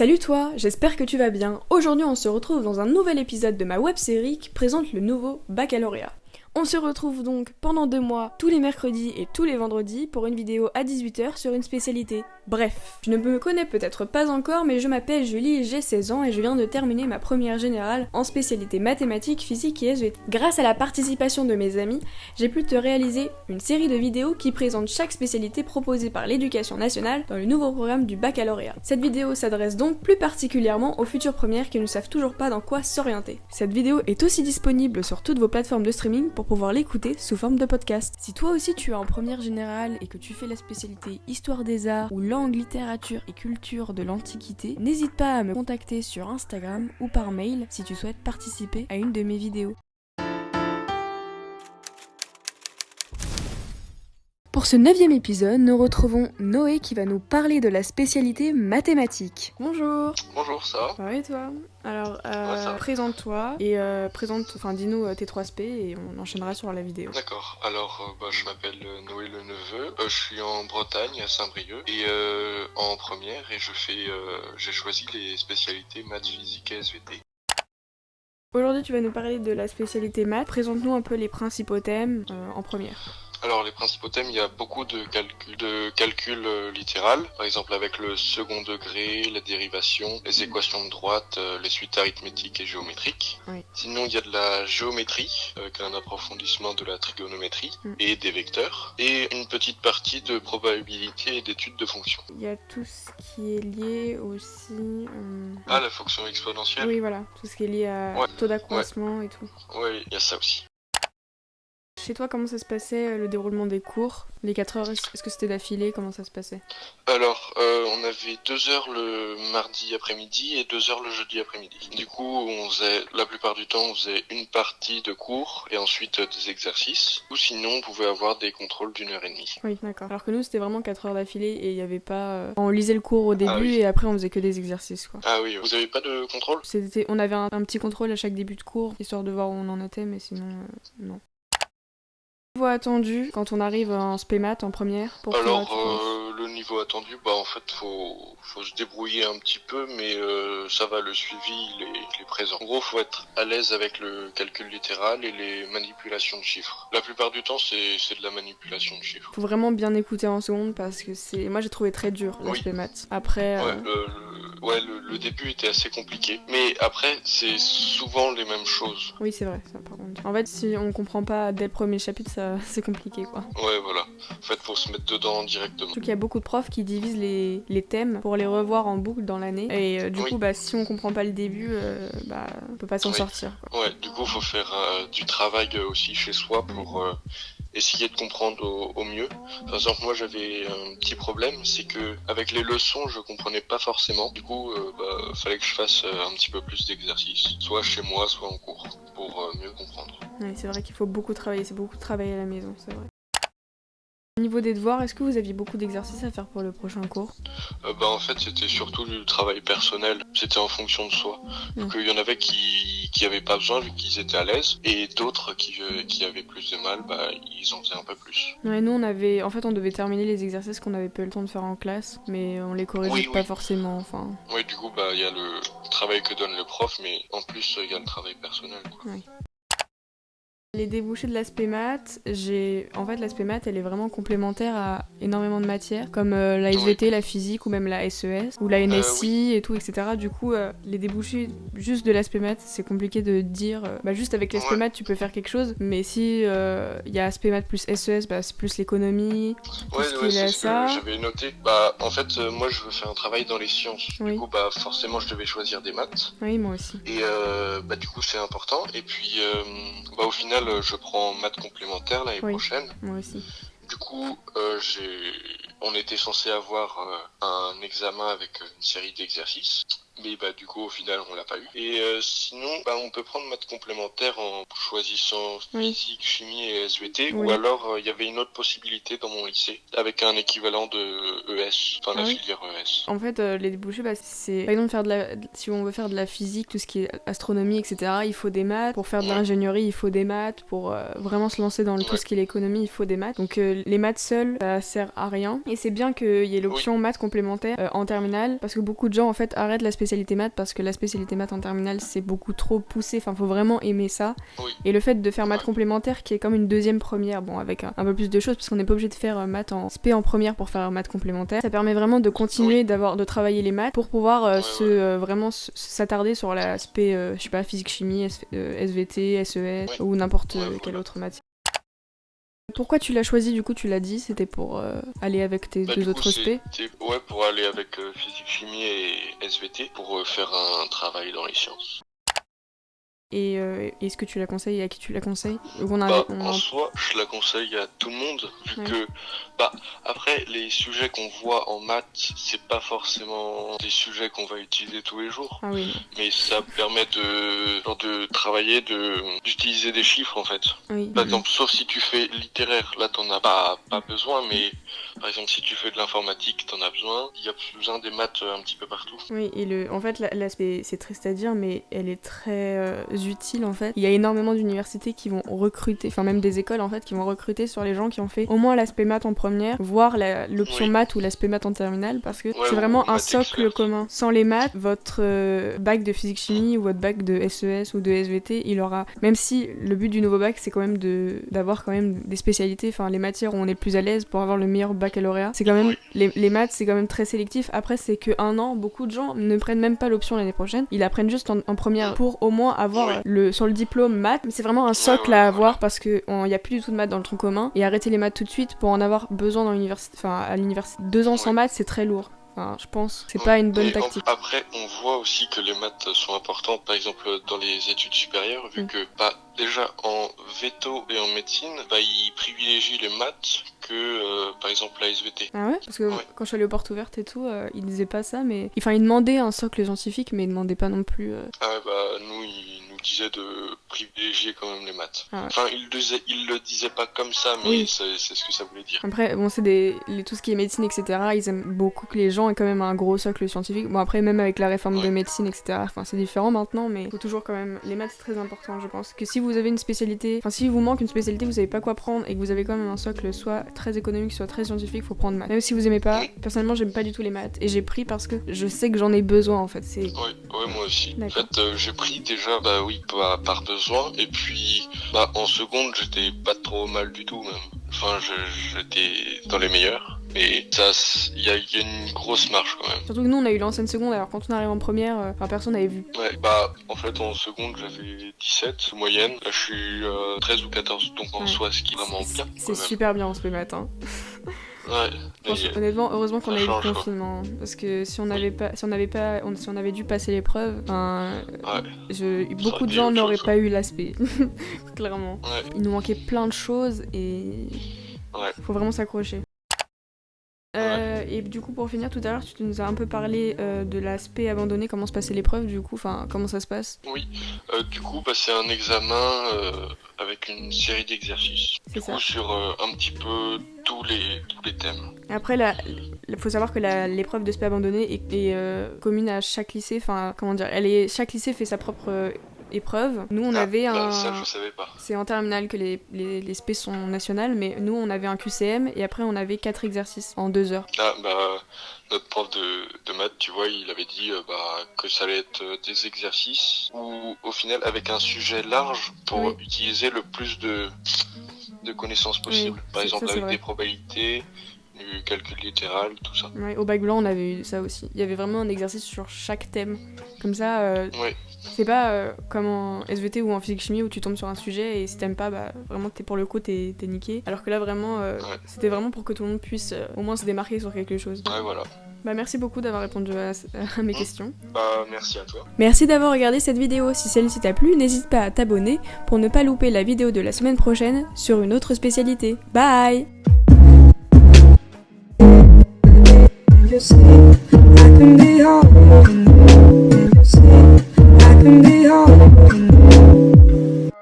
Salut toi, j'espère que tu vas bien. Aujourd'hui on se retrouve dans un nouvel épisode de ma web-série qui présente le nouveau baccalauréat. On se retrouve donc pendant 2 mois, tous les mercredis et tous les vendredis, pour une vidéo à 18h sur une spécialité. Bref, je ne me connais peut-être pas encore, mais je m'appelle Julie, j'ai 16 ans et je viens de terminer ma première générale en spécialité mathématiques, physique et SVT. Grâce à la participation de mes amis, j'ai pu te réaliser une série de vidéos qui présentent chaque spécialité proposée par l'éducation nationale dans le nouveau programme du baccalauréat. Cette vidéo s'adresse donc plus particulièrement aux futures premières qui ne savent toujours pas dans quoi s'orienter. Cette vidéo est aussi disponible sur toutes vos plateformes de streaming pour pouvoir l'écouter sous forme de podcast. Si toi aussi tu es en première générale et que tu fais la spécialité Histoire des Arts ou Langue, Littérature et Culture de l'Antiquité, n'hésite pas à me contacter sur Instagram ou par mail si tu souhaites participer à une de mes vidéos. Pour ce 9e épisode, nous retrouvons Noé qui va nous parler de la spécialité mathématiques. Bonjour. Bonjour, ça va? Ça va et toi? Alors, ça va. présente-toi et dis-nous tes 3 spé et on enchaînera sur la vidéo. D'accord, alors je m'appelle Noé Le Neveu, je suis en Bretagne, à Saint-Brieuc, et en première, et j'ai choisi les spécialités maths, physique et SVT. Aujourd'hui, tu vas nous parler de la spécialité maths. Présente-nous un peu les principaux thèmes en première. Alors les principaux thèmes, il y a beaucoup de calcul littéral, par exemple avec le second degré, la dérivation, les équations de droite, les suites arithmétiques et géométriques. Oui. Sinon il y a de la géométrie, avec un approfondissement de la trigonométrie et des vecteurs, et une petite partie de probabilité et d'études de fonctions. Il y a tout ce qui est lié aussi... la fonction exponentielle. Oui, voilà, tout ce qui est lié à taux d'accroissement et tout. Oui, il y a ça aussi. Chez toi, comment ça se passait le déroulement des cours? Les 4 heures, est-ce que c'était d'affilée? Comment ça se passait? Alors, on avait 2 heures le mardi après-midi et 2 heures le jeudi après-midi. Du coup, la plupart du temps, on faisait une partie de cours et ensuite des exercices. Ou sinon, on pouvait avoir des contrôles d'1h30. Oui, d'accord. Alors que nous, c'était vraiment 4 heures d'affilée et il n'y avait pas... On lisait le cours au début et après, on faisait que des exercices, quoi. Ah oui, vous avez pas de contrôle? On avait un petit contrôle à chaque début de cours, histoire de voir où on en était, mais sinon, non. Niveau attendu quand on arrive en spé maths en première pour le niveau attendu, en fait faut se débrouiller un petit peu, mais ça va, le suivi il est présent. En gros, faut être à l'aise avec le calcul littéral et les manipulations de chiffres. La plupart du temps c'est de la manipulation de chiffres. Faut vraiment bien écouter en seconde parce que moi j'ai trouvé très dur l'aspect maths. Après le début était assez compliqué, mais après c'est souvent les mêmes choses. Oui, c'est vrai, ça par contre. En fait, si on comprend pas dès le premier chapitre, c'est compliqué, quoi. Ouais, voilà. En fait, faut se mettre dedans directement. Surtout qu'il y a beaucoup de profs qui divisent les thèmes pour les revoir en boucle dans l'année. Et du coup, si on comprend pas le début, on peut pas s'en sortir, quoi. Ouais, du coup, faut faire du travail aussi chez soi pour essayer de comprendre au mieux. Par exemple, moi, j'avais un petit problème, c'est que avec les leçons, je comprenais pas forcément. Du coup, fallait que je fasse un petit peu plus d'exercices, soit chez moi, soit en cours, pour mieux comprendre. Ouais, c'est vrai qu'il faut beaucoup travailler, c'est beaucoup de travail à la maison, c'est vrai. Au niveau des devoirs, est-ce que vous aviez beaucoup d'exercices à faire pour le prochain cours? En fait, c'était surtout du travail personnel. C'était en fonction de soi. Donc, il y en avait qui avaient pas besoin vu qu'ils étaient à l'aise, et d'autres qui avaient plus de mal, ils en faisaient un peu plus. Ouais, nous on devait terminer les exercices qu'on n'avait pas eu le temps de faire en classe, mais on les corrigeait pas forcément, enfin. Oui, du coup, il y a le travail que donne le prof, mais en plus, il y a le travail personnel, quoi. Oui. Les débouchés de l'aspect maths, l'aspect maths, elle est vraiment complémentaire à énormément de matières, comme la SVT, la physique, ou même la SES, ou la NSI et tout, etc. Du coup, les débouchés juste de l'aspect maths, c'est compliqué de dire, juste avec l'aspect maths, tu peux faire quelque chose, mais si y a aspect maths plus SES, c'est plus l'économie, c'est ce que j'avais noté. En fait, moi, je veux faire un travail dans les sciences. Oui. Du coup, forcément, je devais choisir des maths. Oui, moi aussi. Et du coup, c'est important. Et puis, au final, je prends maths complémentaires l'année prochaine. Moi aussi. Du coup, on était censé avoir un examen avec une série d'exercices. Mais du coup, au final, on l'a pas eu. Et sinon, on peut prendre maths complémentaires en choisissant physique, chimie et SVT. Ou alors, il y avait une autre possibilité dans mon lycée, avec un équivalent de ES, la filière ES. En fait, les débouchés, c'est par exemple si on veut faire de la physique, tout ce qui est astronomie, etc., il faut des maths. Pour faire de l'ingénierie, il faut des maths. Pour vraiment se lancer dans tout ce qui est l'économie, il faut des maths. Donc les maths seules, ça sert à rien. Et c'est bien qu'il y ait l'option maths complémentaire en terminale, parce que beaucoup de gens en fait arrêtent la spécialité maths parce que la spécialité maths en terminale c'est beaucoup trop poussé, enfin faut vraiment aimer ça. Et le fait de faire maths complémentaire qui est comme une deuxième première, bon avec un peu plus de choses parce qu'on n'est pas obligé de faire maths en spé en première pour faire maths complémentaire, ça permet vraiment de continuer de travailler les maths pour pouvoir vraiment s'attarder sur l'aspect je sais pas, physique chimie, SVT, SES ou n'importe quelle autre matière. Pourquoi tu l'as choisi du coup, tu l'as dit, c'était pour aller avec tes deux autres spé? Ouais, pour aller avec physique chimie et SVT pour faire un travail dans les sciences. Et est-ce que tu la conseilles, à qui tu la conseilles? En soi, je la conseille à tout le monde, vu que, après, les sujets qu'on voit en maths, c'est pas forcément des sujets qu'on va utiliser tous les jours. Ah oui. Mais ça permet de travailler, d'utiliser des chiffres, en fait. Oui. Par exemple, sauf si tu fais littéraire, là, t'en as pas besoin, mais par exemple, si tu fais de l'informatique, t'en as besoin. Il y a besoin des maths un petit peu partout. Oui, et en fait, l'aspect, c'est triste à dire, mais elle est très utile en fait. Il y a énormément d'universités qui vont recruter, enfin même des écoles en fait, qui vont recruter sur les gens qui ont fait au moins l'aspect maths en première, voire l'option maths ou l'aspect maths en terminale, parce que c'est vraiment un socle commun. Sans les maths, votre bac de physique chimie ou votre bac de SES ou de SVT, il aura, même si le but du nouveau bac c'est quand même d'avoir quand même des spécialités, enfin les matières où on est le plus à l'aise pour avoir le meilleur baccalauréat, c'est quand même les maths, c'est quand même très sélectif. Après c'est que un an, beaucoup de gens ne prennent même pas l'option l'année prochaine, ils la prennent juste en première pour au moins avoir sur le diplôme maths, mais c'est vraiment un socle à avoir parce que y a plus du tout de maths dans le tronc commun, et arrêter les maths tout de suite pour en avoir besoin dans l'université, enfin à l'université, 2 ans sans maths c'est très lourd. Enfin, je pense que c'est pas une bonne tactique. Après, on voit aussi que les maths sont importantes, par exemple dans les études supérieures, vu que déjà en veto et en médecine, ils privilégient les maths que par exemple la SVT. Ah ouais? Parce que quand je suis allée aux portes ouvertes et tout, ils disaient pas ça, mais enfin ils demandaient un socle scientifique, mais ils demandaient pas non plus. Nous ils nous disaient de privilégier quand même les maths. Enfin ils le disaient pas comme ça, mais c'est ce que ça voulait dire. Après bon c'est tout ce qui est médecine etc. Ils aiment beaucoup que les gens aient quand même un gros socle scientifique. Bon après même avec la réforme de médecine etc. Enfin c'est différent maintenant, mais faut toujours quand même les maths c'est très important je pense. Que si vous avez une spécialité, enfin si vous manque une spécialité, vous savez pas quoi prendre et que vous avez quand même un socle soit très économique soit très scientifique, faut prendre maths. Même si vous aimez pas, personnellement j'aime pas du tout les maths et j'ai pris parce que je sais que j'en ai besoin en fait. Moi aussi. En fait j'ai pris déjà par besoin, et puis en seconde j'étais pas trop mal du tout même. Enfin j'étais dans les meilleurs, mais ça il y a une grosse marge quand même. Surtout que nous on a eu l'ancienne seconde, alors quand on arrive en première, personne n'avait vu. En fait en seconde j'avais 17 moyenne, là je suis 13 ou 14, donc en soi ce qui est vraiment bien. C'est super bien en ce matin. Honnêtement, heureusement qu'on a eu le confinement, parce que si on avait dû passer l'épreuve, beaucoup de gens n'auraient pas eu l'aspect, clairement. Il nous manquait plein de choses et faut vraiment s'accrocher. Et du coup pour finir, tout à l'heure tu nous as un peu parlé de l'aspect abandonné, comment se passait l'épreuve du coup, enfin comment ça se passe? Oui, du coup c'est un examen avec une série d'exercices, sur un petit peu tous les thèmes. Après il faut savoir que l'épreuve de spé abandonné est commune à chaque lycée, enfin comment dire, chaque lycée fait sa propre épreuve. Nous on avait ça je savais pas. C'est en terminale que les spé sont nationales, mais nous on avait un QCM et après on avait 4 exercices en 2 heures. Notre prof de maths, tu vois, il avait dit que ça allait être des exercices où au final avec un sujet large pour utiliser le plus de connaissances possibles. Par exemple avec des probabilités, du calcul littéral, tout ça. Au bac blanc on avait eu ça aussi. Il y avait vraiment un exercice sur chaque thème. Comme ça, c'est pas comme en SVT ou en physique chimie où tu tombes sur un sujet et si t'aimes pas, vraiment t'es pour le coup, t'es niqué. Alors que là vraiment, c'était vraiment pour que tout le monde puisse au moins se démarquer sur quelque chose. Voilà. Merci beaucoup d'avoir répondu à mes questions. Merci à toi. Merci d'avoir regardé cette vidéo. Si celle-ci t'a plu, n'hésite pas à t'abonner pour ne pas louper la vidéo de la semaine prochaine sur une autre spécialité. Bye!